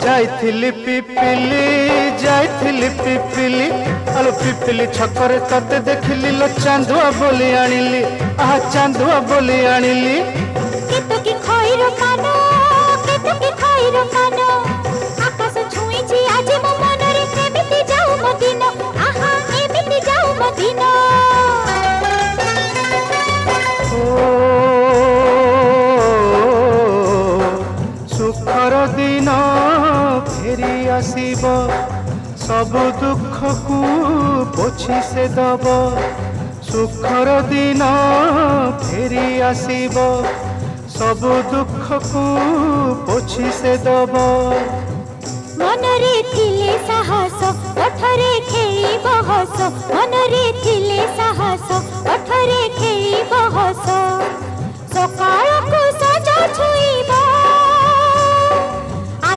जाइथिली पिपिली आलो पिपिली छकरे तते देखिली लो चांदुआ बोली आनिली आहा चांदुआ बोली आनिली केतो की खइरो कानो केतो की खइरो कानो आकाश छुईची आज मो मनरे एमिति जाऊ मदिनो आहा एमिति जाऊ मदिनो सुखर दिन फेरी आसीब सब दुख को पोछि से दब सुखर दिन फेरी आसीब सब दुख को पोछि से दब मनरे थिले साहस ओठरे खेलिब हस मनरे थिले साहस ओठरे खेलिब हस सकाळ को सजा छुई